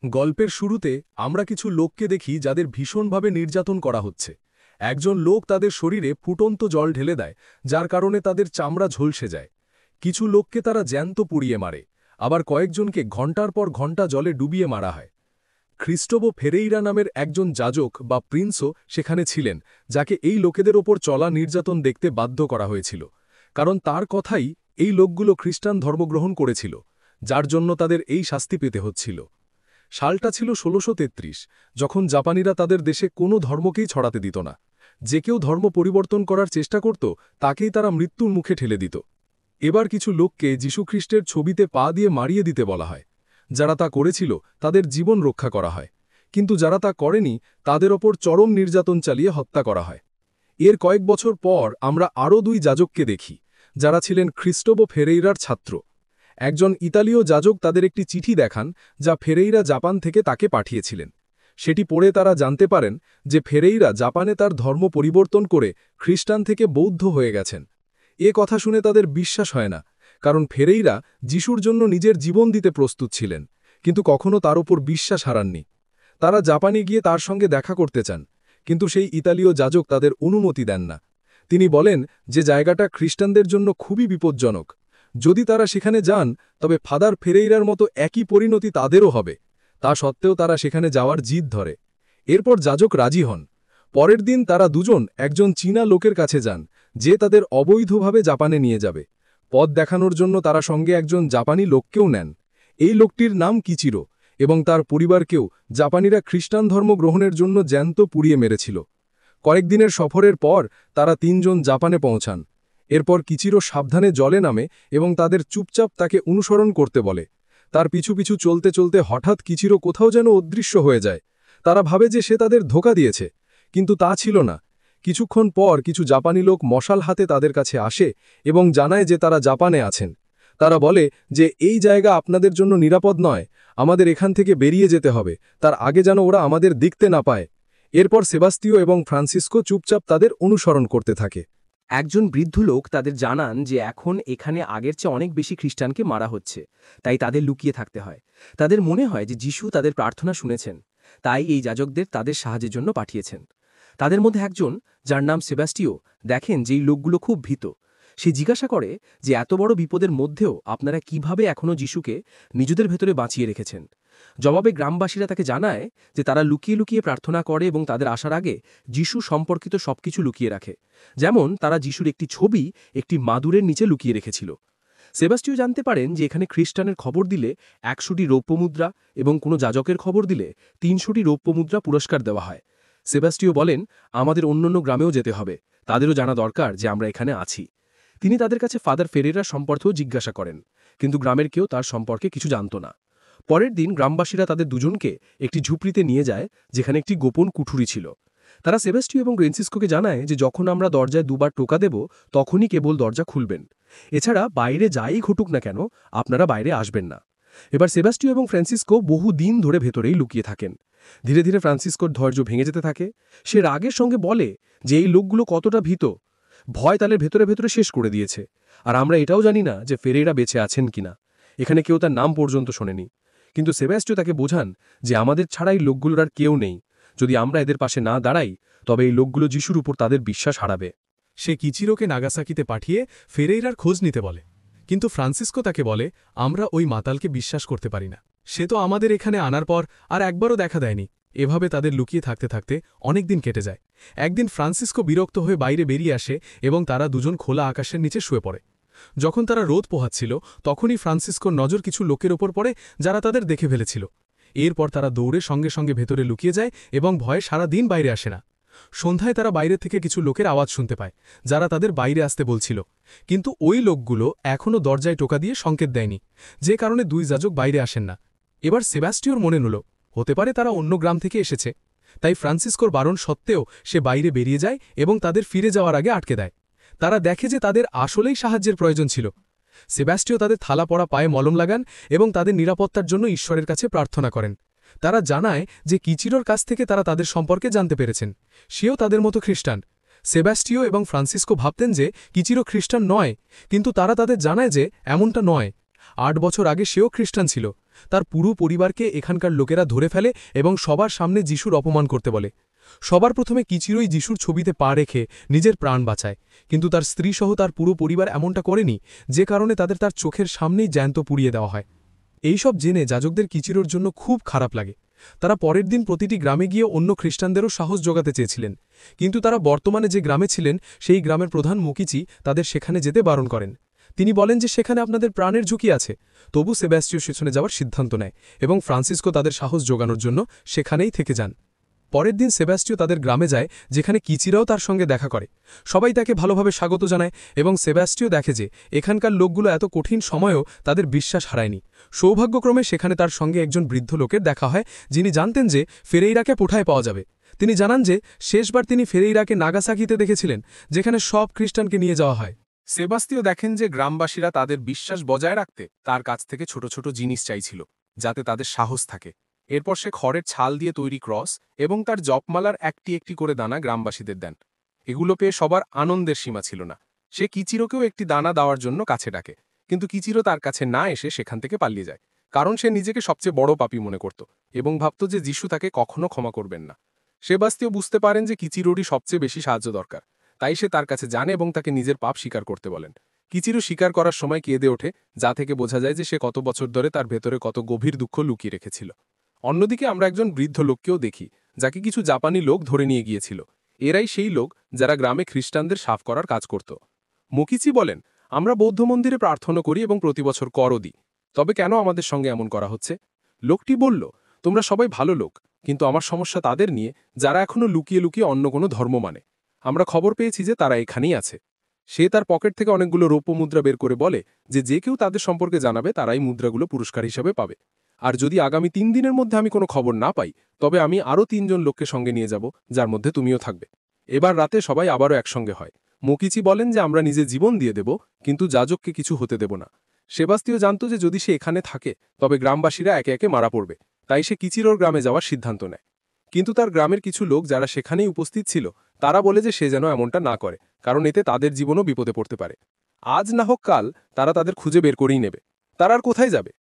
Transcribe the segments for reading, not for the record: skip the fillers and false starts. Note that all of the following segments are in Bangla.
গল্পের শুরুতে আমরা কিছু লোককে দেখি যাদের ভীষণভাবে নির্যাতন করা হচ্ছে। একজন লোক তাদের শরীরে ফুটন্ত জল ঢেলে দেয়, যার কারণে তাদের চামড়া ঝলসে যায়। কিছু লোককে তারা জ্যান্ত পুড়িয়ে মারে, আবার কয়েকজনকে ঘণ্টার পর ঘণ্টা জলে ডুবিয়ে মারা হয়। খ্রিস্টোবো ফেরেইরা নামের একজন যাজক বা প্রিন্সও সেখানে ছিলেন, যাকে এই লোকেদের ওপর চলা নির্যাতন দেখতে বাধ্য করা হয়েছিল, কারণ তার কথাই এই লোকগুলো খ্রিস্টান ধর্মগ্রহণ করেছিল, যার জন্য তাদের এই শাস্তি পেতে হচ্ছিল। সালটা ছিল ১৬৩৩, যখন জাপানিরা তাদের দেশে কোনো ধর্মকেই ছড়াতে দিত না। যে কেউ ধর্ম পরিবর্তন করার চেষ্টা করত, তাকেই তারা মৃত্যুর মুখে ঠেলে দিত। এবার কিছু লোককে যীশুখ্রিস্টের ছবিতে পা দিয়ে মারিয়ে দিতে বলা হয়। যারা তা করেছিল তাদের জীবন রক্ষা করা হয়, কিন্তু যারা তা করেনি তাদের ওপর চরম নির্যাতন চালিয়ে হত্যা করা হয়। এর কয়েক বছর পর আমরা আরও ২ যাজককে দেখি, যারা ছিলেন খ্রিস্টোবো ফেরেইরার ছাত্র। একজন ইতালীয় যাজক তাদের একটি চিঠি দেখান, যা ফেরেইরা জাপান থেকে তাকে পাঠিয়েছিলেন। সেটি পড়ে তারা জানতে পারেন যে ফেরেইরা জাপানে তার ধর্ম পরিবর্তন করে খ্রিস্টান থেকে বৌদ্ধ হয়ে গেছেন। এ কথা শুনে তাদের বিশ্বাস হয় না, কারণ ফেরেইরা যিশুর জন্য নিজের জীবন দিতে প্রস্তুত ছিলেন, কিন্তু কখনো তার উপর বিশ্বাস হারাননি। তারা জাপানে গিয়ে তার সঙ্গে দেখা করতে চান, কিন্তু সেই ইতালীয় যাজক তাদের অনুমতি দেন না। তিনি বলেন যে জায়গাটা খ্রিস্টানদের জন্য খুবই বিপজ্জনক। যদি তারা সেখানে যান, তবে ফাদার ফেরেইরার মতো একই পরিণতি তাদেরও হবে। তা সত্ত্বেও তারা সেখানে যাওয়ার জিদ ধরে। এরপর যাজক রাজি হন। পরের দিন তারা দুজন একজন চীনা লোকের কাছে যান, যে তাদের অবৈধভাবে জাপানে নিয়ে যাবে। পথ দেখানোর জন্য তারা সঙ্গে একজন জাপানি লোককেও নেন। এই লোকটির নাম কিচিরো, এবং তার পরিবারকেও জাপানিরা খ্রিস্টান ধর্ম গ্রহণের জন্য জ্যান্ত পুড়িয়ে মেরেছিল। কয়েকদিনের সফরের পর তারা ৩ জন জাপানে পৌঁছান। এরপর কিচিরো সাবধানে জলে নামে এবং তাদের চুপচাপ তাকে অনুসরণ করতে বলে। তার পিছু পিছু চলতে চলতে হঠাৎ কিচিরো কোথাও যেন অদৃশ্য হয়ে যায়। তারা ভাবে যে সে তাদের ধোঁকা দিয়েছে, কিন্তু তা ছিল না। কিছুক্ষণ পর কিছু জাপানি লোক মশাল হাতে তাদের কাছে আসে এবং জানায় যে তারা জাপানে আছেন। তারা বলে যে এই জায়গা আপনাদের জন্য নিরাপদ নয়, আমাদের এখান থেকে বেরিয়ে যেতে হবে, তার আগে যেন ওরা আমাদের দেখতে না পায়। এরপর সেবাস্তিও এবং ফ্রান্সিসকো চুপচাপ তাদের অনুসরণ করতে থাকে। একজন বৃদ্ধ লোক তাদের জানান যে এখন এখানে আগের চেয়ে অনেক বেশি খ্রিস্টানকে মারা হচ্ছে, তাই তাদের লুকিয়ে থাকতে হয়। তাদের মনে হয় যে যিশু তাদের প্রার্থনা শুনেছেন, তাই এই যাজকদের তাদের সাহায্যের জন্য পাঠিয়েছেন। তাদের মধ্যে একজন, যার নাম সেবাস্টিও, দেখেন যে এই লোকগুলো খুব ভীত। সে জিজ্ঞাসা করে যে এত বড় বিপদের মধ্যেও আপনারা কিভাবে এখনও যিশুকে নিজেদের ভেতরে বাঁচিয়ে রেখেছেন। জবাবে গ্রামবাসীরা তাকে জানায় যে তারা লুকিয়ে লুকিয়ে প্রার্থনা করে এবং তাদের আসার আগে যিশু সম্পর্কিত সবকিছু লুকিয়ে রাখে। যেমন তারা যিশুর একটি ছবি একটি মাদুরের নিচে লুকিয়ে রেখেছিল। সেবাস্টিও জানতে পারেন যে এখানে খ্রিস্টানের খবর দিলে ১০০টি রৌপ্য মুদ্রা এবং কোনো যাজকের খবর দিলে ৩০০টি রৌপ্য মুদ্রা পুরস্কার দেওয়া হয়। সেবাস্টিও বলেন, আমাদের অন্যান্য গ্রামেও যেতে হবে, তাদেরও জানা দরকার যে আমরা এখানে আছি। তিনি তাদের কাছে ফাদার ফেরেরার সম্পর্কেও জিজ্ঞাসা করেন, কিন্তু গ্রামের কেউ তার সম্পর্কে কিছু জানত না। পরের দিন গ্রামবাসীরা তাদের দুজনকে একটি ঝুপড়িতে নিয়ে যায়, যেখানে একটি গোপন কুঠুরি ছিল। তারা সেবাস্টিও এবং ফ্রান্সিসকোকে জানায় যে যখন আমরা দরজায় ২ বার টোকা দেব, তখনই কেবল দরজা খুলবেন। এছাড়া বাইরে যাই ঘটুক না কেন, আপনারা বাইরে আসবেন না। এবার সেবাস্টিও এবং ফ্রান্সিসকো বহু দিন ধরে ভেতরেই লুকিয়ে থাকেন। ধীরে ধীরে ফ্রান্সিসকোর ধৈর্য ভেঙে যেতে থাকে। সে রাগের সঙ্গে বলে যে এই লোকগুলো কতটা ভীত, ভয় তাদের ভেতরে ভেতরে শেষ করে দিয়েছে। আর আমরা এটাও জানি না যে ফেরেরা বেঁচে আছেন কিনা। এখানে কেউ তার নাম পর্যন্ত শোনেনি। কিন্তু সেবাস্টিও তাকে বোঝান যে আমাদের ছাড়াই লোকগুলোর আর কেউ নেই। যদি আমরা এদের পাশে না দাঁড়াই, তবে এই লোকগুলো যিশুর উপর তাদের বিশ্বাস হারাবে। সে কিচিরোকে নাগাসাকিতে পাঠিয়ে ফেরেইরার খোঁজ নিতে বলে, কিন্তু ফ্রান্সিসকো তাকে বলে, আমরা ওই মাতালকে বিশ্বাস করতে পারি না। সে তো আমাদের এখানে আনার পর আর একবারও দেখা দেয়নি। এভাবে তাদের লুকিয়ে থাকতে থাকতে অনেক দিন কেটে যায়। একদিন ফ্রান্সিসকো বিরক্ত হয়ে বাইরে বেরিয়ে আসে এবং তারা দুজন খোলা আকাশের নিচে শুয়ে পড়ে। যখন তারা রোদ পোহাচ্ছিল, তখনই ফ্রান্সিসকোর নজর কিছু লোকের ওপর পড়ে, যারা তাদের দেখে ফেলেছিল। এরপর তারা দৌড়ে সঙ্গে সঙ্গে ভেতরে লুকিয়ে যায় এবং ভয়ে সারা দিন বাইরে আসে না। সন্ধ্যায় তারা বাইরে থেকে কিছু লোকের আওয়াজ শুনতে পায়, যারা তাদের বাইরে আসতে বলছিল, কিন্তু ওই লোকগুলো এখনও দরজায় টোকা দিয়ে সংকেত দেয়নি, যে কারণে ২ যাজক বাইরে আসেন না। এবার সেবাস্টিওর মনে হল, হতে পারে তারা অন্য গ্রাম থেকে এসেছে। তাই ফ্রান্সিসকোর বারণ সত্ত্বেও সে বাইরে বেরিয়ে যায় এবং তাদের ফিরে যাওয়ার আগে আটকে দেয়। তারা দেখে যে তাদের আসলেই সাহায্যের প্রয়োজন ছিল। সেবাস্টিও তাদের থালা পড়া পায়ে মলম লাগান এবং তাদের নিরাপত্তার জন্য ঈশ্বরের কাছে প্রার্থনা করেন। তারা জানায় যে কিচিরোর কাছ থেকে তারা তাদের সম্পর্কে জানতে পেরেছেন, সেও তাদের মতো খ্রিস্টান। সেবাস্টিও এবং ফ্রান্সিসকো ভাবতেন যে কিচিরো খ্রিস্টান নয়, কিন্তু তারা তাদের জানায় যে এমনটা নয়। ৮ বছর আগে সেও খ্রিস্টান ছিল, তার পুরো পরিবারকে এখানকার লোকেরা ধরে ফেলে এবং সবার সামনে যিশুর অপমান করতে বলে। সবার প্রথমে কিচিরোই যিশুর ছবিতে পা রেখে নিজের প্রাণ বাঁচায়, কিন্তু তার স্ত্রী সহ তার পুরো পরিবার এমনটা করেনি, যে কারণে তাদের তার চোখের সামনেই জ্যান্ত পুড়িয়ে দেওয়া হয়। এইসব জেনে যাজকদের কিচিরোর জন্য খুব খারাপ লাগে। তারা পরের দিন প্রতিটি গ্রামে গিয়ে অন্য খ্রিস্টানদেরও সাহস জোগাতে চেয়েছিলেন, কিন্তু তারা বর্তমানে যে গ্রামে ছিলেন সেই গ্রামের প্রধান মুকিচি তাদের সেখানে যেতে বারণ করেন। তিনি বলেন যে সেখানে আপনাদের প্রাণের ঝুঁকি আছে। তবু সেবাস্টিও সেখানে যাওয়ার সিদ্ধান্ত নেয় এবং ফ্রান্সিসকো তাদের সাহস জোগানোর জন্য সেখানেই থেকে যান। পরের দিন সেবাস্টিও তাদের গ্রামে যায়, যেখানে কিচিরাও তার সঙ্গে দেখা করে। সবাই তাকে ভালোভাবে স্বাগত জানায় এবং সেবাস্টিও দেখে যে এখানকার লোকগুলো এত কঠিন সময়েও তাদের বিশ্বাস হারায়নি। সৌভাগ্যক্রমে সেখানে তার সঙ্গে একজন বৃদ্ধ লোকের দেখা হয়, যিনি জানতেন যে ফেরেইরাকে কোথায় পাওয়া যাবে। তিনি জানান যে শেষবার তিনি ফেরেইরাকে নাগাসাকিতে দেখেছিলেন, যেখানে সব খ্রিস্টানকে নিয়ে যাওয়া হয়। সেবাস্টিও দেখেন যে গ্রামবাসীরা তাদের বিশ্বাস বজায় রাখতে তার কাছ থেকে ছোট ছোট জিনিস চাইছিল, যাতে তাদের সাহস থাকে। এরপর সে খড়ের ছাল দিয়ে তৈরি ক্রস এবং তার জপমালার একটি একটি করে দানা গ্রামবাসীদের দেন। এগুলো পেয়ে সবার আনন্দের সীমা ছিল না। সে কিচিরোকেও একটি দানা দেওয়ার জন্য কাছে ডাকে, কিন্তু কিচিরো তার কাছে না এসে সেখান থেকে পালিয়ে যায়, কারণ সে নিজেকে সবচেয়ে বড় পাপী মনে করত এবং ভাবত যে যিশু তাকে কখনো ক্ষমা করবেন না। সেবাস্টিও বুঝতে পারেন যে কিচিরোরই সবচেয়ে বেশি সাহায্য দরকার, তাই সে তার কাছে জানে এবং তাকে নিজের পাপ স্বীকার করতে বলেন। কিচিরো স্বীকার করার সময় কেঁদে ওঠে, যা থেকে বোঝা যায় যে সে কত বছর ধরে তার ভেতরে কত গভীর দুঃখ লুকিয়ে রেখেছিল। অন্যদিকে আমরা একজন বৃদ্ধ লোককেও দেখি, যাকে কিছু জাপানি লোক ধরে নিয়ে গিয়েছিল। এরাই সেই লোক যারা গ্রামে খ্রিস্টানদের সাফ করার কাজ করত। মুকিচি বলেন, আমরা বৌদ্ধ মন্দিরে প্রার্থনা করি এবং প্রতি বছর করও দিই, তবে কেন আমাদের সঙ্গে এমন করা হচ্ছে? লোকটি বলল, তোমরা সবাই ভালো লোক, কিন্তু আমার সমস্যা তাদের নিয়ে যারা এখনো লুকিয়ে লুকিয়ে অন্য কোনো ধর্ম মানে। আমরা খবর পেয়েছি যে তারা এখানেই আছে। সে তার পকেট থেকে অনেকগুলো রৌপ্য মুদ্রা বের করে বলে যে যে কেউ তাদের সম্পর্কে জানাবে তারাই মুদ্রাগুলো পুরস্কার হিসেবে পাবে। আর যদি আগামী 3 দিনের মধ্যে আমি কোনো খবর না পাই, তবে আমি আরও 3 জন লোককে সঙ্গে নিয়ে যাব, যার মধ্যে তুমিও থাকবে। এবার রাতে সবাই আবারও একসঙ্গে হয়। মুকিচি বলেন যে আমরা নিজে জীবন দিয়ে দেব, কিন্তু যাজককে কিছু হতে দেব না। সেবাস্তিও জানত যে যদি সে এখানে থাকে তবে গ্রামবাসীরা একে একে মারা পড়বে, তাই সে কিচিরোর গ্রামে যাওয়ার সিদ্ধান্ত নেয়। কিন্তু তার গ্রামের কিছু লোক যারা সেখানেই উপস্থিত ছিল, তারা বলে যে সে যেন এমনটা না করে, কারণ এতে তাদের জীবনও বিপদে পড়তে পারে। আজ না হোক কাল তারা তাদের খুঁজে বের করেই নেবে। তারা আর কোথায় যাবে?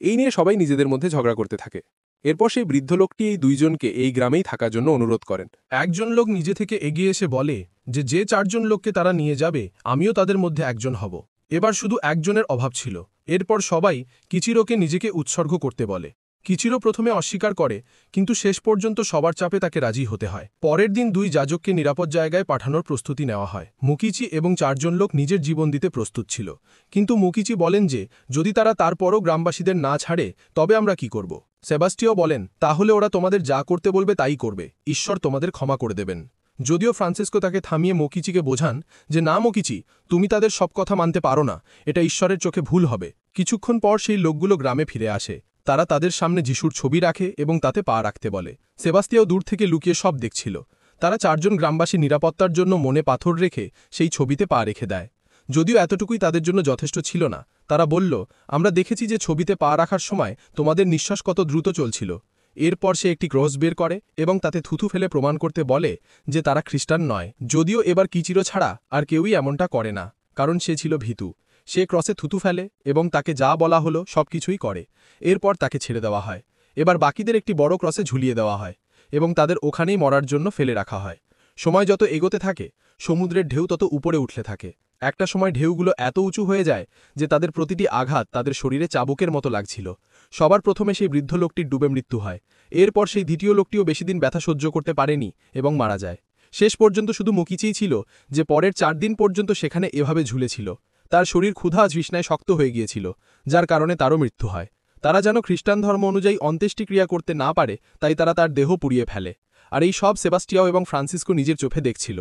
এই নিয়ে সবাই নিজেদের মধ্যে ঝগড়া করতে থাকে। এরপর সেই বৃদ্ধ লোকটি এই দুইজনকে এই গ্রামেই থাকার জন্য অনুরোধ করেন। একজন লোক নিজে থেকে এগিয়ে এসে বলে যে 4 জন লোককে তারা নিয়ে যাবে, আমিও তাদের মধ্যে একজন হব। এবার শুধু একজনের অভাব ছিল। এরপর সবাই কিচিরোকে নিজেকে উৎসর্গ করতে বলে। কিচিরো প্রথমে অস্বীকার করে, কিন্তু শেষ পর্যন্ত সবার চাপে তাকে রাজি হতে হয়। পরের দিন 2 যাজককে নিরাপদ জায়গায় পাঠানোর প্রস্তুতি নেওয়া হয়। মুকিচি এবং 4 জন লোক নিজের জীবন দিতে প্রস্তুত ছিল, কিন্তু মুকিচি বলেন যে যদি তারা তারপরও গ্রামবাসীদের না ছাড়ে তবে আমরা কি করব? সেবাস্টিও বলেন, তাহলে ওরা তোমাদের যা করতে বলবে তাই করবে, ঈশ্বর তোমাদের ক্ষমা করে দেবেন। যদিও ফ্রান্সিসকো তাকে থামিয়ে মুকিচিকে বোঝান যে না মুকিচি, তুমি তাদের সব কথা মানতে পারো না, এটা ঈশ্বরের চোখে ভুল হবে। কিছুক্ষণ পর সেই লোকগুলো গ্রামে ফিরে আসে। তারা তাদের সামনে যিশুর ছবি রাখে এবং তাতে পা রাখতে বলে। সেবাস্তিয়াও দূর থেকে লুকিয়ে সব দেখছিল। তারা 4 জন গ্রামবাসী নিরাপত্তার জন্য মনে পাথর রেখে সেই ছবিতে পা রেখে দেয়। যদিও এতটুকুই তাদের জন্য যথেষ্ট ছিল না। তারা বলল, আমরা দেখেছি যে ছবিতে পা রাখার সময় তোমাদের নিঃশ্বাস কত দ্রুত চলছিল। এরপর সে একটি ক্রস বের করে এবং তাতে থুথু ফেলে প্রমাণ করতে বলে যে তারা খ্রিস্টান নয়। যদিও এবার কিচিরো ছাড়া আর কেউই এমনটা করে না, কারণ সে ছিল ভীতু। সে ক্রসে থুতু ফেলে এবং তাকে যা বলা হলো সবকিছুই করে। এরপর তাকে ছেড়ে দেওয়া হয়। এবার বাকিদের একটি বড় ক্রসে ঝুলিয়ে দেওয়া হয় এবং তাদের ওখানেই মরার জন্য ফেলে রাখা হয়। সময় যত এগোতে থাকে, সমুদ্রের ঢেউ তত উপরে উঠতে থাকে। একটা সময় ঢেউগুলো এত উঁচু হয়ে যায় যে তাদের প্রতিটি আঘাত তাদের শরীরে চাবুকের মতো লাগছিল। সবার প্রথমে সেই বৃদ্ধ লোকটির ডুবে মৃত্যু হয়। এরপর সেই দ্বিতীয় লোকটিও বেশিদিন ব্যথা সহ্য করতে পারেনি এবং মারা যায়। শেষ পর্যন্ত শুধু মুকিচিই ছিল যে পরের 4 দিন পর্যন্ত সেখানে এভাবে ঝুলেছিল। তার শরীর ক্ষুধা তৃষ্ণায় শক্ত হয়ে গিয়েছিল, যার কারণে তারও মৃত্যু হয়। তারা যেন খ্রিস্টান ধর্ম অনুযায়ী অন্ত্যেষ্টিক্রিয়া করতে না পারে, তাই তারা তার দেহ পুড়িয়ে ফেলে। আর এই সব সেবাস্টিয়াও এবং ফ্রান্সিসকো নিজের চোখে দেখছিল।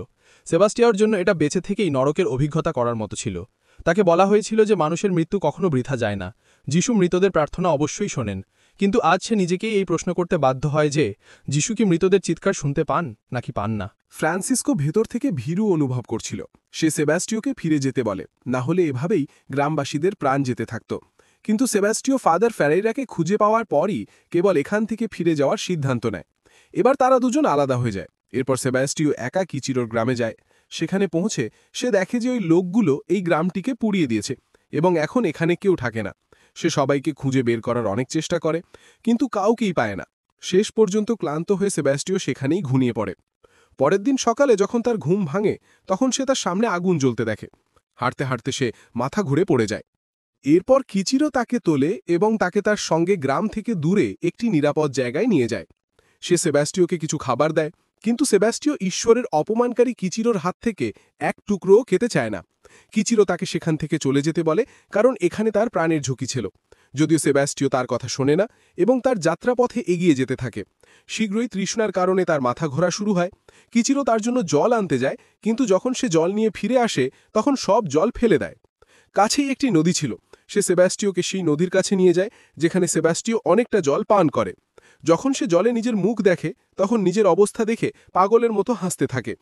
সেবাস্টিয়াওর জন্য এটা বেঁচে থেকেই নরকের অভিজ্ঞতা করার মতো ছিল। তাকে বলা হয়েছিল যে মানুষের মৃত্যু কখনো বৃথা যায় না, যিশু মৃতদের প্রার্থনা অবশ্যই শোনেন। কিন্তু আজ সে নিজেকেই এই প্রশ্ন করতে বাধ্য হয় যে যিশু কি মৃতদের চিৎকার শুনতে পান নাকি পান না। ফ্রান্সিসকো ভেতর থেকে ভীরু অনুভব করছিল। সে সেবাস্টিওকে ফিরে যেতে বলে, না হলে এভাবেই গ্রামবাসীদের প্রাণ যেতে থাকত। কিন্তু সেবাস্টিও ফাদার ফেরেইরাকে খুঁজে পাওয়ার পরই কেবল এখান থেকে ফিরে যাওয়ার সিদ্ধান্ত নেয়। এবার তারা দুজন আলাদা হয়ে যায়। এরপর সেবাস্টিও একা কিচিরোর গ্রামে যায়। সেখানে পৌঁছে সে দেখে যে ওই লোকগুলো এই গ্রামটিকে পুড়িয়ে দিয়েছে এবং এখন এখানে কেউ থাকে না। সে সবাইকে খুঁজে বের করার অনেক চেষ্টা করে, কিন্তু কাউকেই পায় না। শেষ পর্যন্ত ক্লান্ত হয়ে সেবাস্টিও সেখানেই ঘুমিয়ে পড়ে। পরের দিন সকালে যখন তার ঘুম ভাঙে, তখন সে তার সামনে আগুন জ্বলতে দেখে। হাঁটতে হাঁটতে সে মাথা ঘুরে পড়ে যায়। এরপর কিচিরো তাকে তোলে এবং তাকে তার সঙ্গে গ্রাম থেকে দূরে একটি নিরাপদ জায়গায় নিয়ে যায়। সে সেবাস্টিওকে কিছু খাবার দেয়, কিন্তু সেবাস্টিও ঈশ্বরের অপমানকারী কিচিরোর হাত থেকে এক টুকরোও খেতে চায় না। কিচিরো তাকে সেখান থেকে চলে যেতে বলে, কারণ এখানে তার প্রাণের ঝুঁকি ছিল। যদিও সেবাস্টিও তার কথা শোনে না এবং তার যাত্রাপথে এগিয়ে যেতে থাকে। শীঘ্রই তৃষ্ণার কারণে তার মাথা ঘোরা শুরু হয়। কিচিরো তার জন্য জল আনতে যায়, কিন্তু যখন সে জল নিয়ে ফিরে আসে তখন সব জল ফেলে দেয়। কাছেই একটি নদী ছিল। সে সেবাস্টিওকে সেই নদীর কাছে নিয়ে যায়, যেখানে সেবাস্টিও অনেকটা জল পান করে। যখন সে জলে নিজের মুখ দেখে, তখন নিজের অবস্থা দেখে পাগলের মতো হাসতে থাকে।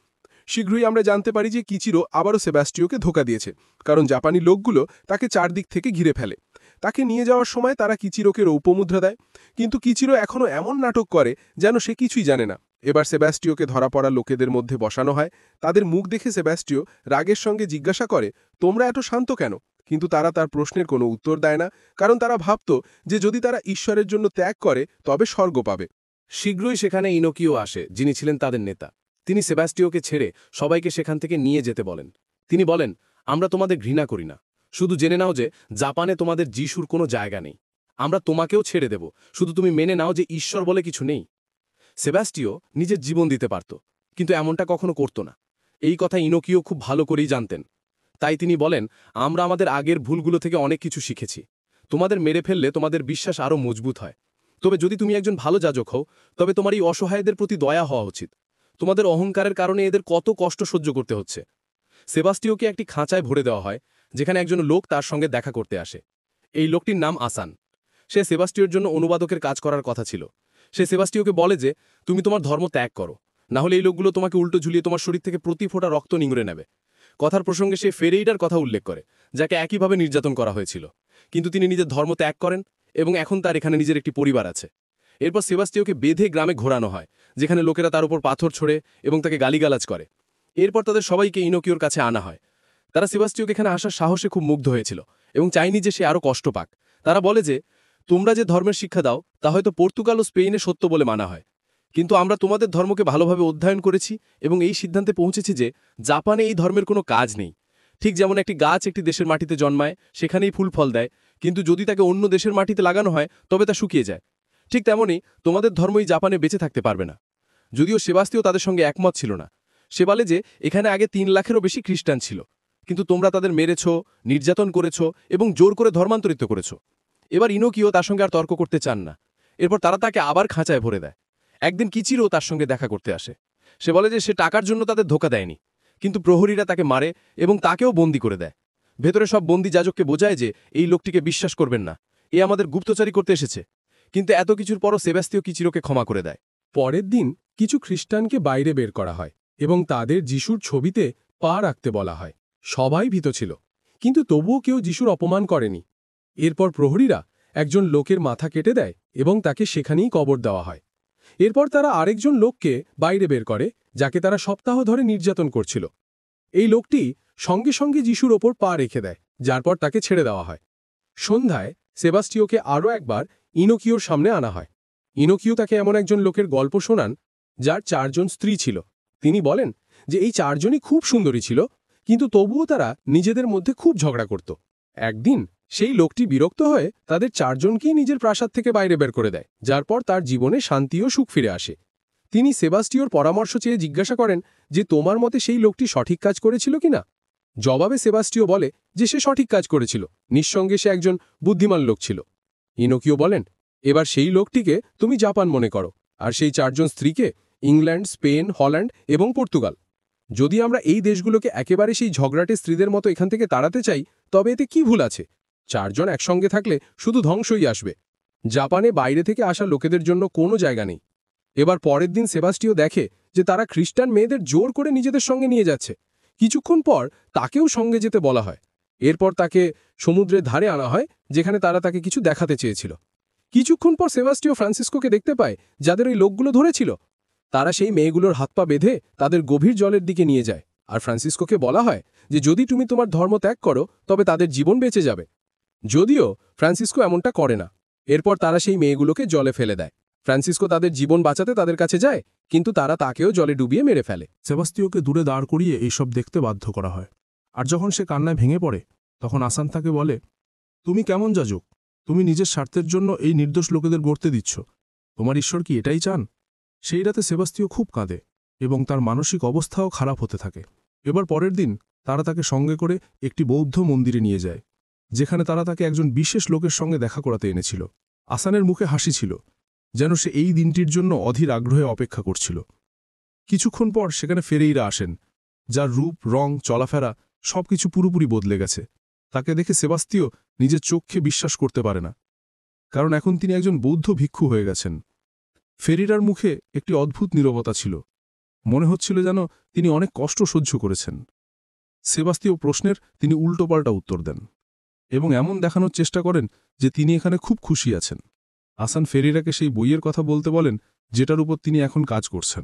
শীঘ্রই আমরা জানতে পারি যে কিচিরো আবারও সেবাস্টিওকে ধোঁকা দিয়েছে, কারণ জাপানি লোকগুলো তাকে চারদিক থেকে ঘিরে ফেলে। তাকে নিয়ে যাওয়ার সময় তারা কিচিরোকে রৌপ্যমুদ্রা দেয়, কিন্তু কিচিরো এখনও এমন নাটক করে যেন সে কিছুই জানে না। এবার সেবাস্টিওকে ধরা পড়া লোকেদের মধ্যে বসানো হয়। তাদের মুখ দেখে সেবাস্টিও রাগের সঙ্গে জিজ্ঞাসা করে, তোমরা এত শান্ত কেন? কিন্তু তারা তার প্রশ্নের কোনো উত্তর দেয় না, কারণ তারা ভাবত যে যদি তারা ঈশ্বরের জন্য ত্যাগ করে তবে স্বর্গ পাবে। শীঘ্রই সেখানে ইনোকিও আসে, যিনি ছিলেন তাদের নেতা। তিনি সেবাস্টিওকে ছেড়ে সবাইকে সেখান থেকে নিয়ে যেতে বলেন। তিনি বলেন, আমরা তোমাদের ঘৃণা করি না, শুধু জেনে নাও যে জাপানে তোমাদের যিশুর কোনো জায়গা নেই। আমরা তোমাকেও ছেড়ে দেব, শুধু তুমি মেনে নাও যে ঈশ্বর বলে কিছু নেই। সেবাস্টিও নিজের জীবন দিতে পারত, কিন্তু এমনটা কখনো করত না। এই কথা ইনোকিও খুব ভালো করেই জানতেন। তাই তিনি বলেন, আমরা আমাদের আগের ভুলগুলো থেকে অনেক কিছু শিখেছি। তোমাদের মেরে ফেললে তোমাদের বিশ্বাস আরও মজবুত হয়। তবে যদি তুমি একজন ভালো যাজক হও, তবে তোমার এই অসহায়দের প্রতি দয়া হওয়া উচিত। তোমাদের অহংকারের কারণে এদের কত কষ্ট সহ্য করতে হচ্ছে। সেবাস্টিওকে একটি খাঁচায় ভরে দেওয়া হয়, যেখানে একজন লোক তার সঙ্গে দেখা করতে আসে। এই লোকটির নাম আসান। সে সেবাস্টিওর জন্য অনুবাদকের কাজ করার কথা ছিল। সে সেবাস্টিওকে বলে যে তুমি তোমার ধর্ম ত্যাগ করো, না হলে এই লোকগুলো তোমাকে উল্টো ঝুলিয়ে তোমার শরীর থেকে প্রতি ফোঁটা রক্ত নিংড়ে নেবে। কথার প্রসঙ্গে সে ফেরেইডার কথা উল্লেখ করে, যাকে একইভাবে নির্যাতন করা হয়েছিল, কিন্তু তিনি নিজের ধর্ম ত্যাগ করেন এবং এখন তার এখানে নিজের একটি পরিবার আছে। এরপর সেবাস্টিওকে বেঁধে গ্রামে ঘোরানো হয়, যেখানে লোকেরা তার উপর পাথর ছোড়ে এবং তাকে গালিগালাজ করে। এরপর তাদের সবাইকে ইনোকিওর কাছে আনা হয়। তারা সেবাস্টিওকে এখানে আসার সাহসে খুব মুগ্ধ হয়েছিল এবং চাইনি যে সে আরও কষ্ট পাক। তারা বলে যে তোমরা যে ধর্মের শিক্ষা দাও তা হয়তো পর্তুগাল ও স্পেনে সত্য বলে মানা হয়, কিন্তু আমরা তোমাদের ধর্মকে ভালোভাবে অধ্যয়ন করেছি এবং এই সিদ্ধান্তে পৌঁছেছি যে জাপানে এই ধর্মের কোনো কাজ নেই। ঠিক যেমন একটি গাছ একটি দেশের মাটিতে জন্মায়, সেখানেই ফুল ফল দেয়, কিন্তু যদি তাকে অন্য দেশের মাটিতে লাগানো হয় তবে তা শুকিয়ে যায়। ঠিক তেমনই তোমাদের ধর্মই জাপানে বেঁচে থাকতে পারবে না। যদিও সেবাস্টিও তাদের সঙ্গে একমত ছিল না। সে বলে যে এখানে আগে 3 লাখেরও বেশি খ্রিস্টান ছিল, কিন্তু তোমরা তাদের মেরেছ, নির্যাতন করেছ এবং জোর করে ধর্মান্তরিত করেছ। এবার ইনোকিও তার সঙ্গে আর তর্ক করতে চান না। এরপর তারা তাকে আবার খাঁচায় ভরে দেয়। একদিন কিচিরো তার সঙ্গে দেখা করতে আসে। সে বলে যে সে টাকার জন্য তাদের ধোঁকা দেয়নি, কিন্তু প্রহরীরা তাকে মারে এবং তাকেও বন্দী করে দেয়। ভেতরে সব বন্দী যাজককে বোঝায় যে এই লোকটিকে বিশ্বাস করবেন না, এ আমাদের গুপ্তচারী করতে এসেছে। কিন্তু এত কিছুর পরও সেবাস্টিও কিচিরোকে ক্ষমা করে দেয়। পরের দিন কিছু খ্রিস্টানকে বাইরে বের করা হয় এবং তাদের যিশুর ছবিতে পা রাখতে বলা হয়। সবাই ভীত ছিল, কিন্তু তবুও কেউ যিশুর অপমান করেনি। এরপর প্রহরীরা একজন লোকের মাথা কেটে দেয় এবং তাকে সেখানেই কবর দেওয়া হয়। এরপর তারা আরেকজন লোককে বাইরে বের করে, যাকে তারা সপ্তাহ ধরে নির্যাতন করছিল। এই লোকটি সঙ্গে সঙ্গে যিশুর ওপর পা রেখে দেয়, যার পর তাকে ছেড়ে দেওয়া হয়। সন্ধ্যায় সেবাস্টিওকে আরও একবার ইনোকিওর সামনে আনা হয়। ইনোকিও তাকে এমন একজন লোকের গল্প শোনান, যার 4 জন স্ত্রী ছিল। তিনি বলেন যে এই 4 জনই খুব সুন্দরী ছিল, কিন্তু তবুও তারা নিজেদের মধ্যে খুব ঝগড়া করত। একদিন সেই লোকটি বিরক্ত হয়ে তাদের 4 জনকেই নিজের প্রাসাদ থেকে বাইরে বের করে দেয়, যার পর তার জীবনে শান্তি ও সুখ ফিরে আসে। তিনি সেবাস্টিওর পরামর্শ চেয়ে জিজ্ঞাসা করেন যে তোমার মতে সেই লোকটি সঠিক কাজ করেছিল কিনা। জবাবে সেবাস্টিও বলে যে সে সঠিক কাজ করেছিল, নিঃসন্দেহে সে একজন বুদ্ধিমান লোক ছিল। ইনোকিও বলেন, এবার সেই লোকটিকে তুমি জাপান মনে করো, আর সেই 4 জন স্ত্রীকে ইংল্যান্ড, স্পেন, হল্যান্ড এবং পর্তুগাল। যদি আমরা এই দেশগুলোকে একেবারে সেই ঝগড়াটে স্ত্রীদের মতো এখান থেকে তাড়াতে চাই, তবে এতে কি ভুল আছে? 4 জন একসঙ্গে থাকলে শুধু ধ্বংসই আসবে। জাপানে বাইরে থেকে আসা লোকেদের জন্য কোনো জায়গা নেই। এবার পরের দিন সেবাস্টিও দেখে যে তারা খ্রিস্টান মেয়েদের জোর করে নিজেদের সঙ্গে নিয়ে যাচ্ছে। কিছুক্ষণ পর তাকেও সঙ্গে যেতে বলা হয়। এরপর তাকে সমুদ্রের ধারে আনা হয়, যেখানে তারা তাকে কিছু দেখাতে চেয়েছিল। কিছুক্ষণ পর সেবাস্টিও ফ্রান্সিসকোকে দেখতে পায়, যাদের ওই লোকগুলো ধরেছিল। তারা সেই মেয়েগুলোর হাত পা বেঁধে তাদের গভীর জলের দিকে নিয়ে যায়, আর ফ্রান্সিসকোকে বলা হয় যে যদি তুমি তোমার ধর্ম ত্যাগ করো তবে তাদের জীবন বেঁচে যাবে। যদিও ফ্রান্সিসকো এমনটা করে না। এরপর তারা সেই মেয়েগুলোকে জলে ফেলে দেয়। ফ্রান্সিসকো তাদের জীবন বাঁচাতে তাদের কাছে যায়, কিন্তু তারা তাকেও জলে ডুবিয়ে মেরে ফেলে। সেবাস্তিওকে দূরে দাঁড় করিয়ে এইসব দেখতে বাধ্য করা হয়। আর যখন সে কান্নায় ভেঙে পড়ে, তখন আসান তাকে বলে, তুমি কেমন যাজক? তুমি নিজের স্বার্থের জন্য এই নির্দোষ লোকেদের গড়তে দিচ্ছ। তোমার ঈশ্বর কি এটাই চান? সেই রাতে সেবাস্তিও খুব কাঁদে এবং তার মানসিক অবস্থাও খারাপ হতে থাকে। এবার পরের দিন তারা তাকে সঙ্গে করে একটি বৌদ্ধ মন্দিরে নিয়ে যায়, যেখানে তারা তাকে একজন বিশেষ লোকের সঙ্গে দেখা করাতে এনেছিল। আসানের মুখে হাসি ছিল, যেন সে এই দিনটির জন্য অধীর আগ্রহে অপেক্ষা করছিল। কিছুক্ষণ পর সেখানে ফেরেইরা আসেন, যার রূপ, রং, চলাফেরা সবকিছু পুরোপুরি বদলে গেছে। তাকে দেখে সেবাস্তিও নিজের চোখে বিশ্বাস করতে পারে না, কারণ এখন তিনি একজন বৌদ্ধ ভিক্ষু হয়ে গেছেন। ফেরিরার মুখে একটি অদ্ভুত নীরবতা ছিল, মনে হচ্ছিল যেন তিনি অনেক কষ্ট সহ্য করেছেন। সেবাস্তিও প্রশ্নের তিনি উল্টোপাল্টা উত্তর দেন এবং এমন দেখানোর চেষ্টা করেন যে তিনি এখানে খুব খুশি আছেন। আসান ফেরিরাকে সেই বইয়ের কথা বলতে বলেন, যেটার উপর তিনি এখন কাজ করছেন।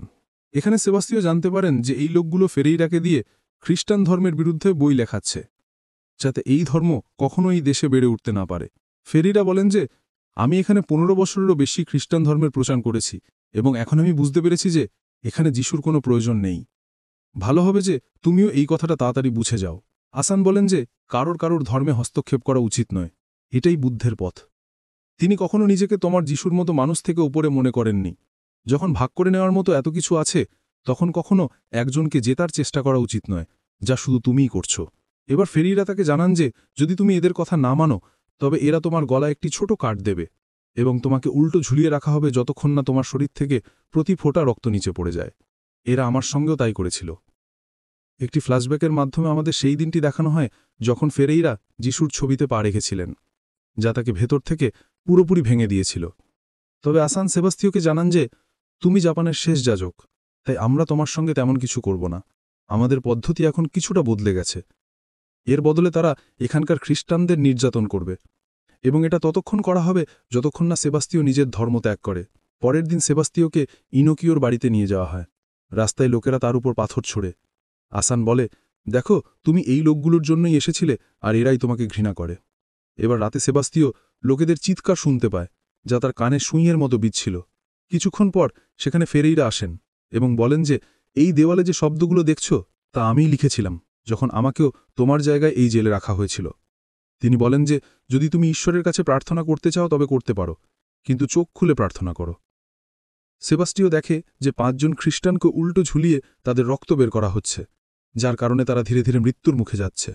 এখানে সেবাস্তিও জানতে পারেন যে এই লোকগুলো ফেরিরাকে দিয়ে খ্রিস্টান ধর্মের বিরুদ্ধে বই লেখাচ্ছে, যাতে এই ধর্ম কখনো এই দেশে বেড়ে উঠতে না পারে। ফেরিরা বলেন যে, আমি এখানে 15 বছরেরও বেশি খ্রিস্টান ধর্মের প্রচার করেছি এবং এখন আমি বুঝতে পেরেছি যে এখানে যিশুর কোনো প্রয়োজন নেই। ভালো হবে যে তুমিও এই কথাটা তাড়াতাড়ি বুঝে যাও। আসান বলেন যে কারোর ধর্মে হস্তক্ষেপ করা উচিত নয়, এটাই বুদ্ধের পথ। তিনি কখনো নিজেকে তোমার যিশুর মতো মানুষ থেকে উপরে মনে করেননি। যখন ভাগ করে নেওয়ার মতো এত কিছু আছে, তখন কখনো একজনকে জেতার চেষ্টা করা উচিত নয়, যা শুধু তুমিই করছো। এবার ফেরিরা তাকে জানান যে যদি তুমি এদের কথা না মানো, তবে এরা তোমার গলায় একটি ছোট কাঠ দেবে এবং তোমাকে উল্টো ঝুলিয়ে রাখা হবে যতক্ষণ না তোমার শরীর থেকে প্রতি ফোঁটা রক্ত নিচে পড়ে যায়। এরা আমার সঙ্গেও তাই করেছিল। একটি ফ্ল্যাশব্যাকের মাধ্যমে আমাদের সেই দিনটি দেখানো হয় যখন ফেরেইরা যিশুর ছবিতে পা রেখেছিলেন, যা তাকে ভেতর থেকে পুরোপুরি ভেঙে দিয়েছিল। তবে আসান সেবাস্তিওকে জানান যে তুমি জাপানের শেষ যাজক, তাই আমরা তোমার সঙ্গে তেমন কিছু করব না। আমাদের পদ্ধতি এখন কিছুটা বদলে গেছে। এর বদলে তারা এখানকার খ্রিস্টানদের নির্যাতন করবে এবং এটা ততক্ষণ করা হবে যতক্ষণ না সেবাস্তিও নিজের ধর্ম ত্যাগ করে। পরের দিন সেবাস্তিওকে ইনোকিওর বাড়িতে নিয়ে যাওয়া হয়। রাস্তায় লোকেরা তার উপর পাথর ছোড়ে। আসান বলে, দেখো, তুমি এই লোকগুলোর জন্যই এসেছিলে আর এরাই তোমাকে ঘৃণা করে। এবার রাতে সেবাস্তিও লোকেদের চিৎকার শুনতে পায়, যা তার কানে সুইয়ের মতো বিচ্ছিল। কিছুক্ষণ পর সেখানে ফেরেইরা আসেন এবং বলেন যে এই দেওয়ালে যে শব্দগুলো দেখছ তা আমিই লিখেছিলাম যখন আমাকেও তোমার জায়গায় এই জেলে রাখা হয়েছিল। তিনি বলেন যে যদি তুমি ঈশ্বরের কাছে প্রার্থনা করতে চাও তবে করতে পারো, কিন্তু চোখ খুলে প্রার্থনা করো। সেবাস্টিও দেখে যে 5 জন খ্রিস্টানকে উল্টো ঝুলিয়ে তাদের রক্ত বের করা হচ্ছে, যার কারণে তারা ধীরে ধীরে মৃত্যুর মুখে যাচ্ছে।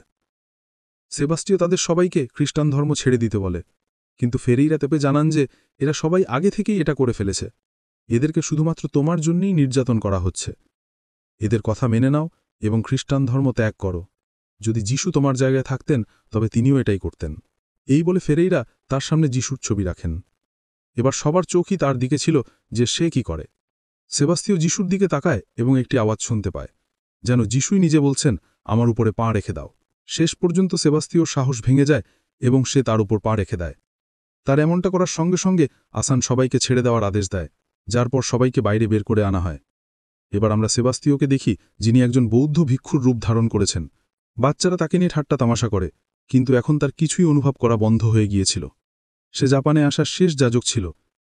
সেবাস্টিও তাদের সবাইকে খ্রিস্টান ধর্ম ছেড়ে দিতে বলে, কিন্তু ফেরেইরা তেপে জানান যে এরা সবাই আগে থেকেই এটা করে ফেলেছে। এদেরকে শুধুমাত্র তোমার জন্যই নির্যাতন করা হচ্ছে। এদের কথা মেনে নাও এবং খ্রিস্টান ধর্ম ত্যাগ করো। যদি যিশু তোমার জায়গায় থাকতেন তবে তিনিও এটাই করতেন। এই বলে ফেরেইরা তার সামনে যিশুর ছবি রাখেন। এবার সবার চোখই তার দিকে ছিল যে সে কি করে। সেবাস্তিও যিশুর দিকে তাকায় এবং একটি আওয়াজ শুনতে পায়, যেন যিশুই নিজে বলছেন, আমার উপরে পা রেখে দাও। শেষ পর্যন্ত সেবাস্তিওর সাহস ভেঙে যায় এবং সে তার উপর পা রেখে দেয়। তার এমনটা করার সঙ্গে সঙ্গে আসান সবাইকে ছেড়ে দেওয়ার আদেশ দেয়, যার পর সবাইকে বাইরে বের করে আনা হয়। এবার আমরা সেবাস্তিওকে দেখি, যিনি একজন বৌদ্ধ ভিক্ষুর রূপ ধারণ করেছেন। বাচ্চারা তাকে নিয়ে ঠাট্টা তামাশা করে, কিন্তু এখন তার কিছুই অনুভব করা বন্ধ হয়ে গিয়েছিল। সে জাপানে আসার শেষ যাজক ছিল,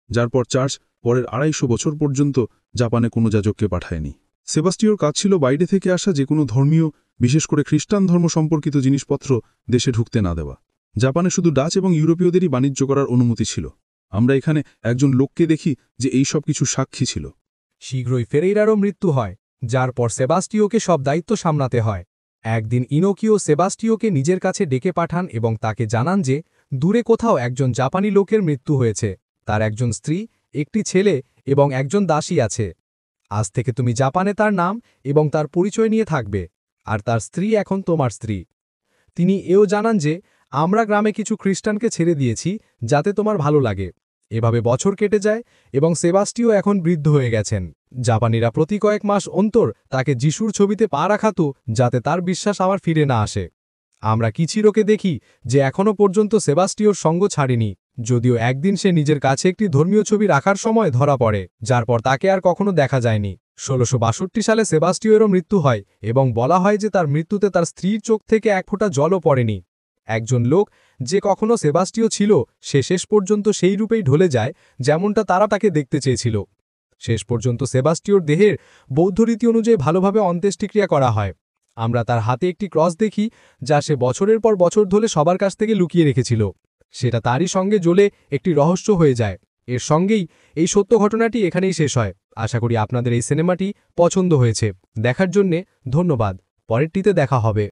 যার পর চার্চ পরের 250 বছর পর্যন্ত জাপানে কোনো যাজককে পাঠায়নি। সেবাস্টিওর কাজ ছিল বাইরে থেকে আসা যে কোনো ধর্মীয়, বিশেষ করে খ্রিস্টান ধর্ম সম্পর্কিত জিনিসপত্র দেশে ঢুকতে না দেওয়া। জাপানে শুধু ডাচ এবং ইউরোপীয়দেরই বাণিজ্য করার অনুমতি ছিল। আমরা এখানে একজন লোককে দেখি যে এই সব কিছু সাক্ষী ছিল। শীঘ্রই ফেরেইরারও মৃত্যু হয়, যার পর সেবাস্টিওকে সব দায়িত্ব সামলাতে হয়। একদিন ইনোকিও সেবাস্টিওকে নিজের কাছে ডেকে পাঠান এবং তাকে জানান যে দূরে কোথাও একজন জাপানি লোকের মৃত্যু হয়েছে। তার একজন স্ত্রী, একটি ছেলে এবং একজন দাসী আছে। আজ থেকে তুমি জাপানে তার নাম এবং তার পরিচয় নিয়ে থাকবে, আর তার স্ত্রী এখন তোমার স্ত্রী। তিনি এও জানান যে আমরা গ্রামে কিছু খ্রিস্টানকে ছেড়ে দিয়েছি যাতে তোমার ভালো লাগে। এভাবে বছর কেটে যায় এবং সেবাস্টিও এখন বৃদ্ধ হয়ে গেছেন। জাপানিরা প্রতি কয়েক মাস অন্তর তাকে যিশুর ছবিতে পা রাখাতো, যাতে তার বিশ্বাস আবার ফিরে না আসে। আমরা কিচিরোকে দেখি যে এখনও পর্যন্ত সেবাস্টিওর সঙ্গ ছাড়েনি, যদিও একদিন সে নিজের কাছে একটি ধর্মীয় ছবি রাখার সময় ধরা পড়ে, যার পর তাকে আর কখনো দেখা যায়নি। 1662 সালে সেবাস্টিওরও মৃত্যু হয় এবং বলা হয় যে তার মৃত্যুতে তার স্ত্রীর চোখ থেকে এক ফোঁটা জলও পড়েনি। একজন লোক যে কখনো সেবাস্টিও ছিল সে শেষ পর্যন্ত সেই রূপেই ঢলে যায় যেমনটা তারা তাকে দেখতে চেয়েছিল। শেষ পর্যন্ত সেবাস্টিওর দেহের বৌদ্ধ রীতি অনুযায়ী ভালোভাবে অন্ত্যেষ্টিক্রিয়া করা হয়। আমরা তার হাতে একটি ক্রস দেখি যা সে বছরের পর বছর ধরে সবার কাছ থেকে লুকিয়ে রেখেছিল। সেটা তারই সঙ্গে জ্বলে একটি রহস্য হয়ে যায়। এর সঙ্গেই এই সত্য ঘটনাটি এখানেই শেষ হয়। আশা করি আপনাদের এই সিনেমাটি পছন্দ হয়েছে। দেখার জন্যে ধন্যবাদ। পরেরটিতে দেখা হবে।